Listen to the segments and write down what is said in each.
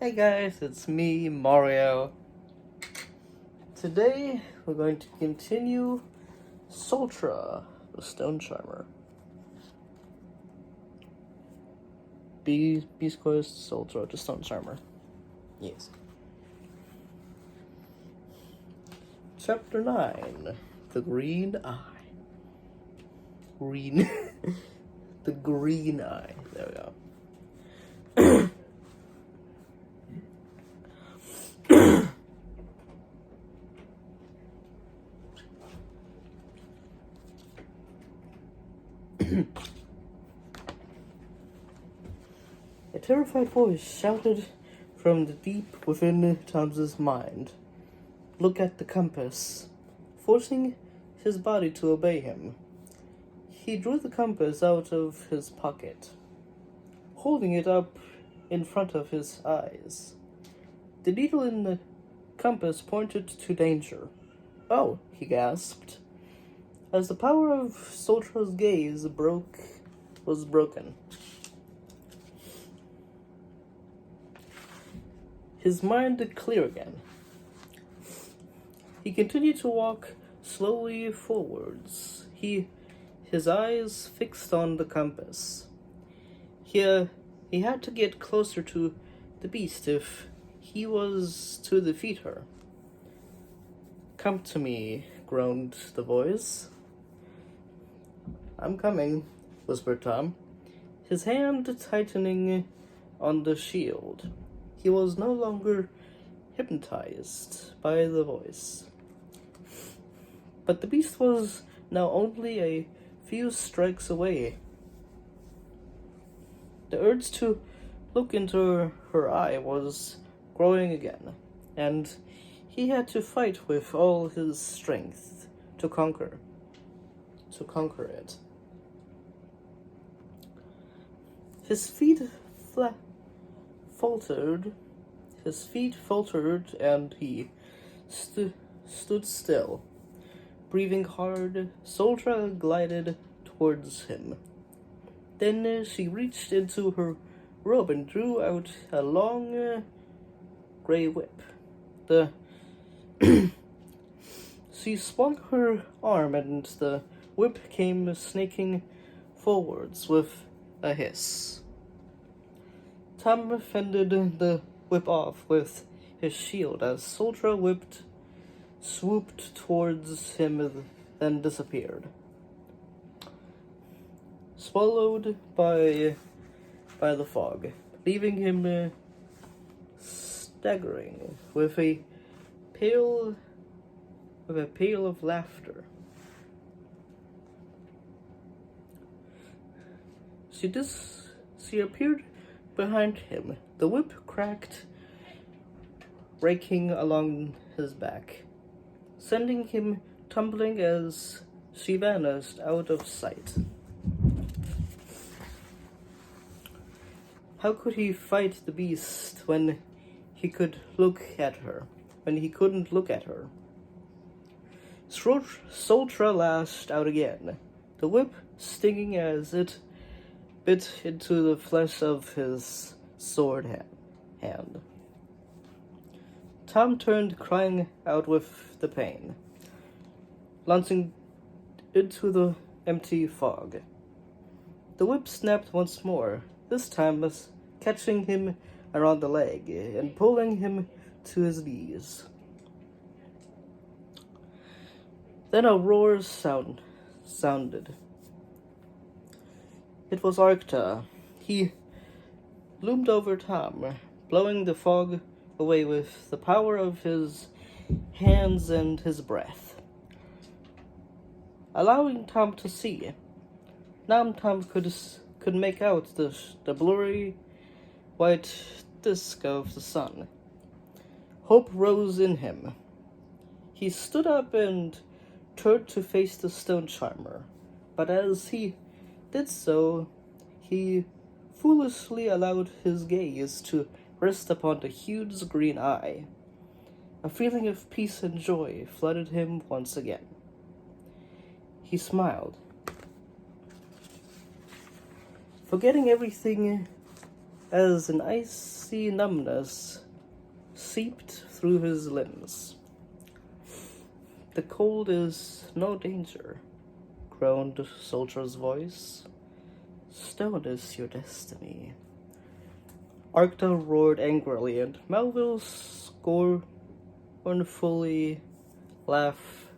Hey guys, it's me, Mario. Today we're going to continue Soltra, the Stone Charmer. Beast Quest Soltra, the Stone Charmer. Yes. Chapter 9, The Green Eye. Green. The Green Eye. There we go. A terrified voice shouted from the deep within Tom's mind. Look at the compass, forcing his body to obey him. He drew the compass out of his pocket, holding it up in front of his eyes. The needle in the compass pointed to danger. Oh, he gasped, as the power of Soltra's gaze was broken. His mind clear again. He continued to walk slowly forwards, his eyes fixed on the compass. He had to get closer to the beast if he was to defeat her. Come to me, groaned the voice. I'm coming, whispered Tom, his hand tightening on the shield. He was no longer hypnotized by the voice. But the beast was now only a few strikes away. The urge to look into her eye was growing again, and he had to fight with all his strength to conquer it. His feet faltered, and he stood still. Breathing hard, Soltra glided towards him. Then she reached into her robe and drew out a long gray whip. She swung her arm, and the whip came snaking forwards with a hiss. Tom fended the whip off with his shield as Soltra swooped towards him, then disappeared. Swallowed by the fog, leaving him staggering with a peal of laughter. She appeared behind him, the whip cracked, raking along his back, sending him tumbling as she vanished out of sight. How could he fight the beast when he couldn't look at her? Soltra lashed out again, the whip stinging as it bit into the flesh of his sword hand. Tom turned, crying out with the pain, launching into the empty fog. The whip snapped once more, this time catching him around the leg and pulling him to his knees. Then a roar sounded. It was Arcta. He loomed over Tom, blowing the fog away with the power of his hands and his breath, allowing Tom to see. Now Tom could make out the blurry white disk of the sun. Hope rose in him. He stood up and turned to face the Stone Charmer, but as he did so, he foolishly allowed his gaze to rest upon the huge green eye. A feeling of peace and joy flooded him once again. He smiled, forgetting everything as an icy numbness seeped through his limbs. "The cold is no danger," groaned Soltra's voice. "Stone is your destiny." Arcta roared angrily, and Melville scornfully laughed.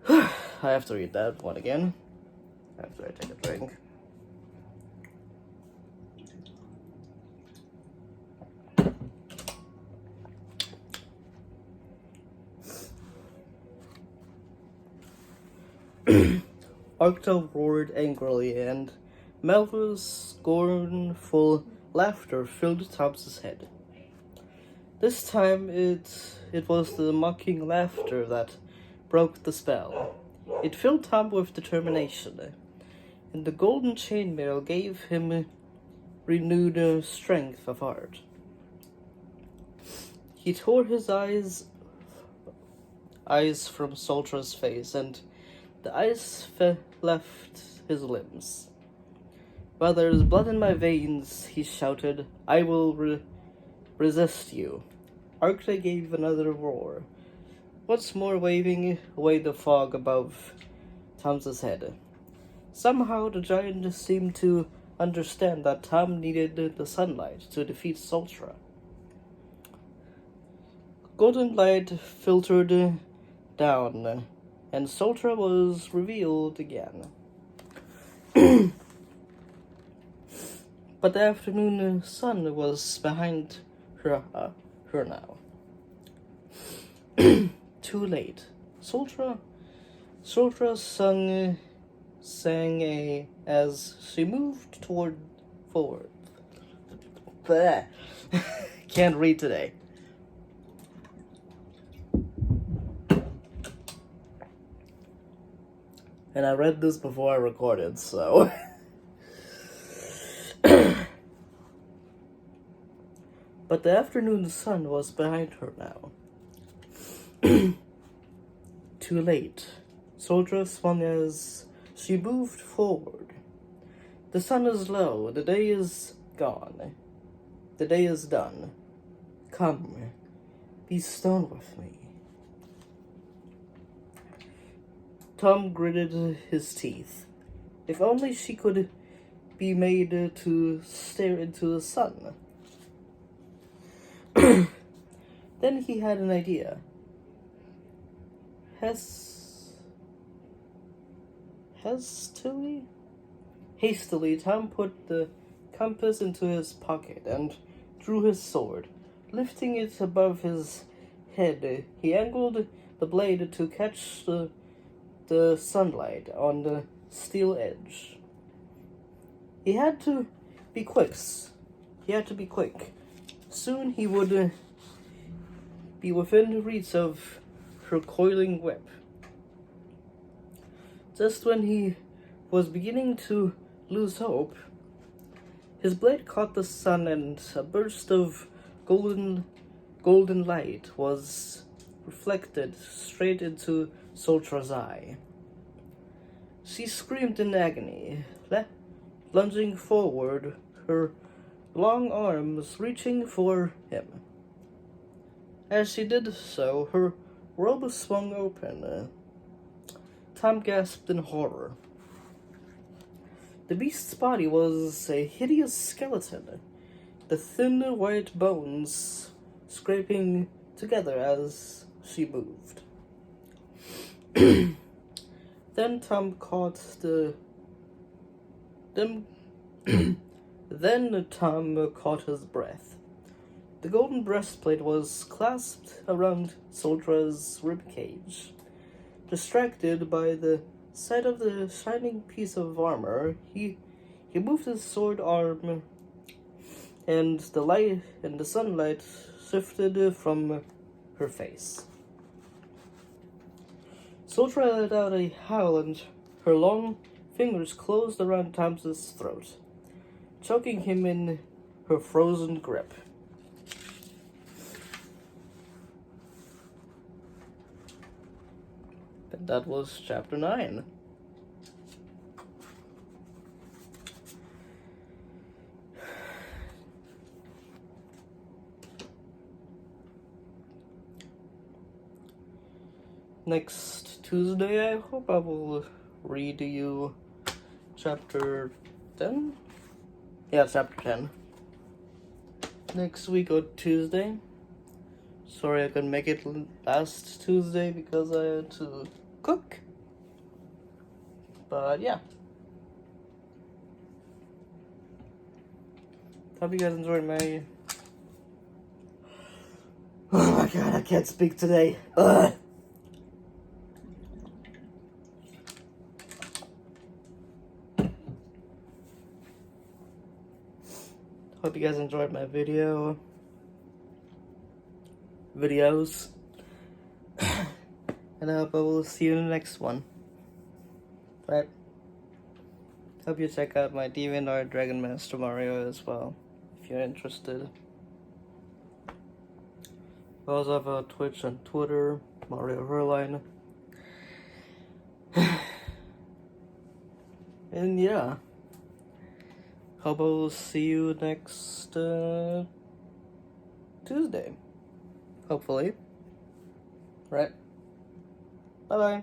I have to read that one again after I take a drink. Arcta roared angrily, and Melville's scornful laughter filled Tom's head. This time it was the mocking laughter that broke the spell. It filled Tom with determination, and the golden chainmail gave him renewed strength of heart. He tore his eyes from Soltra's face, and the ice left his limbs. "While there is blood in my veins," he shouted, "I will resist you." Arcta gave another roar, once more waving away the fog above Tom's head. Somehow the giant seemed to understand that Tom needed the sunlight to defeat Soltra. Golden light filtered down, and Soltra was revealed again. But the afternoon sun was behind her now. Too late. Soltra sang as she moved forward. Bleh. Can't read today. And I read this before I recorded, so... But the afternoon sun was behind her now. Too late. Soltra swung as she moved forward. "The sun is low. The day is gone. The day is done. Come, be stone with me." Tom gritted his teeth. If only she could be made to stare into the sun. Then he had an idea. Hastily, Tom put the compass into his pocket and drew his sword. Lifting it above his head, he angled the blade to catch the sunlight on the steel edge. He had to be quick. Soon he would be within reach of her coiling whip. Just when he was beginning to lose hope, his blade caught the sun, and a burst of golden light was reflected straight into Soltra's eye. She screamed in agony, lunging forward, her long arms reaching for him. As she did so, her robe swung open. Tom gasped in horror. The beast's body was a hideous skeleton, the thin white bones scraping together as she moved. Then Tom caught his breath. The golden breastplate was clasped around Soltra's ribcage. Distracted by the sight of the shining piece of armor, he moved his sword arm, and the sunlight shifted from her face. Soltra let out a howl, and her long fingers closed around Tom's throat, choking him in her frozen grip. And that was chapter 9. next Tuesday, I hope I will read you chapter 10? Yeah, chapter 10. Next week on Tuesday. Sorry I couldn't make it last Tuesday because I had to cook. But yeah. Hope you guys enjoyed my... Oh my god, I can't speak today. Ugh. Hope you guys enjoyed my videos. And I hope I will see you in the next one. Right? Hope you check out my DeviantArt Dragon Master Mario as well, if you're interested. I also have a Twitch and Twitter, Mario Herline. And yeah. Hope I will see you next Tuesday. Hopefully. Right? Bye-bye.